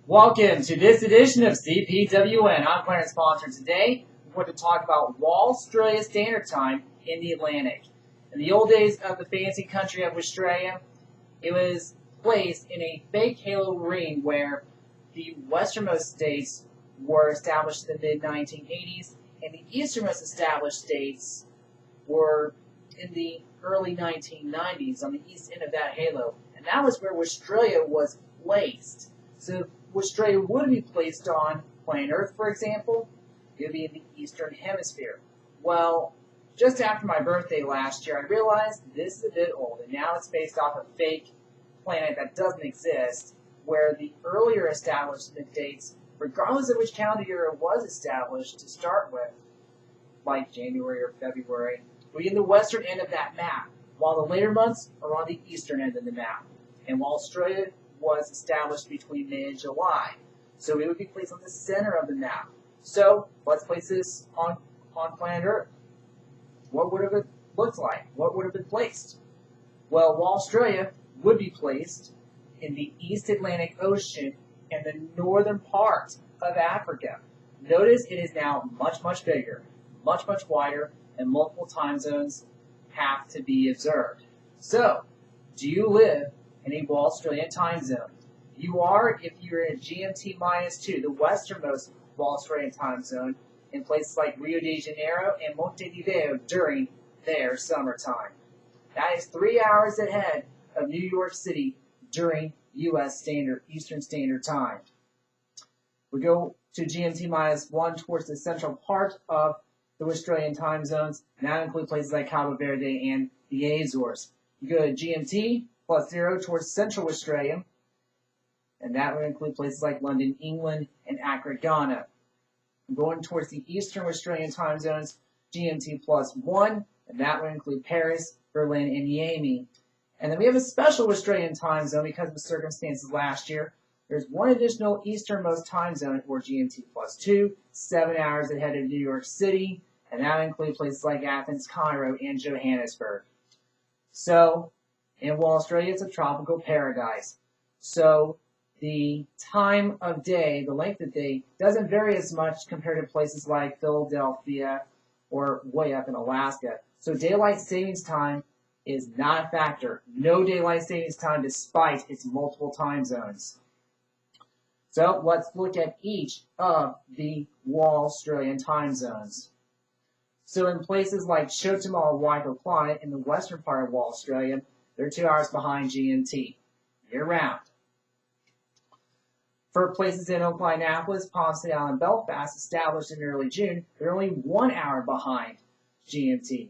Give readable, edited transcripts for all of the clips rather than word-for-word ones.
Welcome to this edition of CPWN. I'm Clarence Sponsor. Today, we're going to talk about Waustralia Standard Time in the Atlantic. In the old days of the fancy country of Waustralia, it was placed in a fake halo ring where the westernmost states were established in the mid-1980s and the easternmost established states were in the early 1990s on the east end of that halo. And that was where Waustralia was placed. So Australia would be placed on planet Earth, for example, it would be in the Eastern Hemisphere. Well, just after my birthday last year, I realized this is a bit old, and now it's based off a fake planet that doesn't exist, where the earlier establishment dates, regardless of which calendar year it was established to start with, like January or February, would be in the western end of that map, while the later months are on the eastern end of the map. And while Australia was established between May and July. So it would be placed on the center of the map. So let's place this on planet Earth. What would have it looked like? What would have been placed? Well, Waustralia would be placed in the East Atlantic Ocean and the northern part of Africa. Notice it is now much, much bigger, much, much wider, and multiple time zones have to be observed. So, do you live in a Waustralian time zone? You are if you're in GMT-2, the westernmost Waustralian time zone, in places like Rio de Janeiro and Montevideo during their summertime. That is 3 hours ahead of New York City during U.S. Eastern Standard Time. We go to GMT-1 towards the central part of the Australian time zones, and that includes places like Cabo Verde and the Azores. You go to GMT +0 towards Central Australia, and that would include places like London, England, and Accra, Ghana. Going towards the Eastern Australian time zones, GMT +1, and that would include Paris, Berlin, and Miami. And then we have a special Australian time zone because of the circumstances last year. There's one additional easternmost time zone, or GMT +2, 7 hours ahead of New York City, and that would include places like Athens, Cairo, and Johannesburg. So, in Waustralia, it's a tropical paradise. So the time of day, the length of day, doesn't vary as much compared to places like Philadelphia or way up in Alaska. So daylight savings time is not a factor. No daylight savings time despite its multiple time zones. So let's look at each of the Waustralian time zones. So in places like Chotamal, Waikato Planet in the western part of Waustralia, they're 2 hours behind GMT, year-round. For places in Oakland-Annapolis, Palm City Island, Belfast, established in early June, they're only 1 hour behind GMT.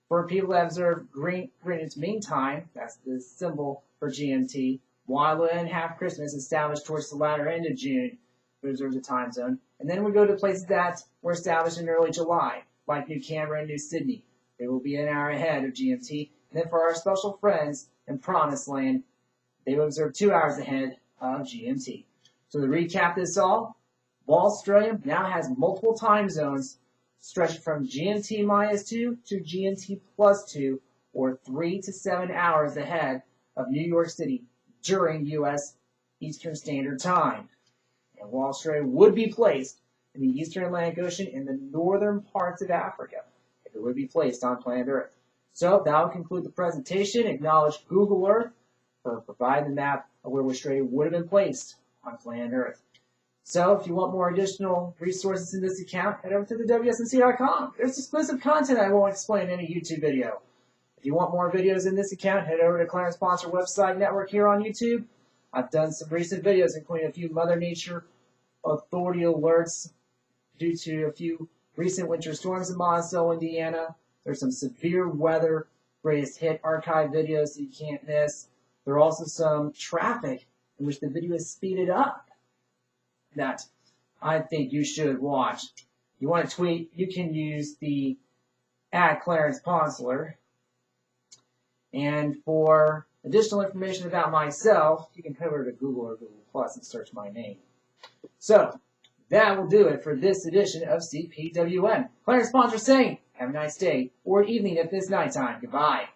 For people that observe Greenwich Mean Time, that's the symbol for GMT, Wailua and Half Christmas, established towards the latter end of June, who observes a time zone. And then we go to places that were established in early July, like New Canberra and New Sydney. They will be an hour ahead of GMT. And then for our special friends in Promised Land, they will observe 2 hours ahead of GMT. So to recap this all, Waustralia now has multiple time zones stretching from GMT-2 to GMT +2, or 3 to 7 hours ahead of New York City during U.S. Eastern Standard Time. And Waustralia would be placed in the Eastern Atlantic Ocean in the northern parts of Africa if it would be placed on planet Earth. So that will conclude the presentation. Acknowledge Google Earth for providing the map of where Australia would have been placed on planet Earth. So if you want more additional resources in this account, head over to the WSNC.com. There's exclusive content I won't explain in any YouTube video. If you want more videos in this account, head over to Clarence Sponsor website network here on YouTube. I've done some recent videos, including a few Mother Nature Authority alerts due to a few recent winter storms in Monticello, Indiana. There's some severe weather greatest hit archive videos that you can't miss. There are also some traffic in which the video is speeded up that I think you should watch. You want to tweet, you can use the @ClarencePonsler. And for additional information about myself, you can head over to Google or Google Plus and search my name. So, that will do it for this edition of CPWN. Clarence Sponsor saying, have a nice day or evening if it's nighttime. Goodbye.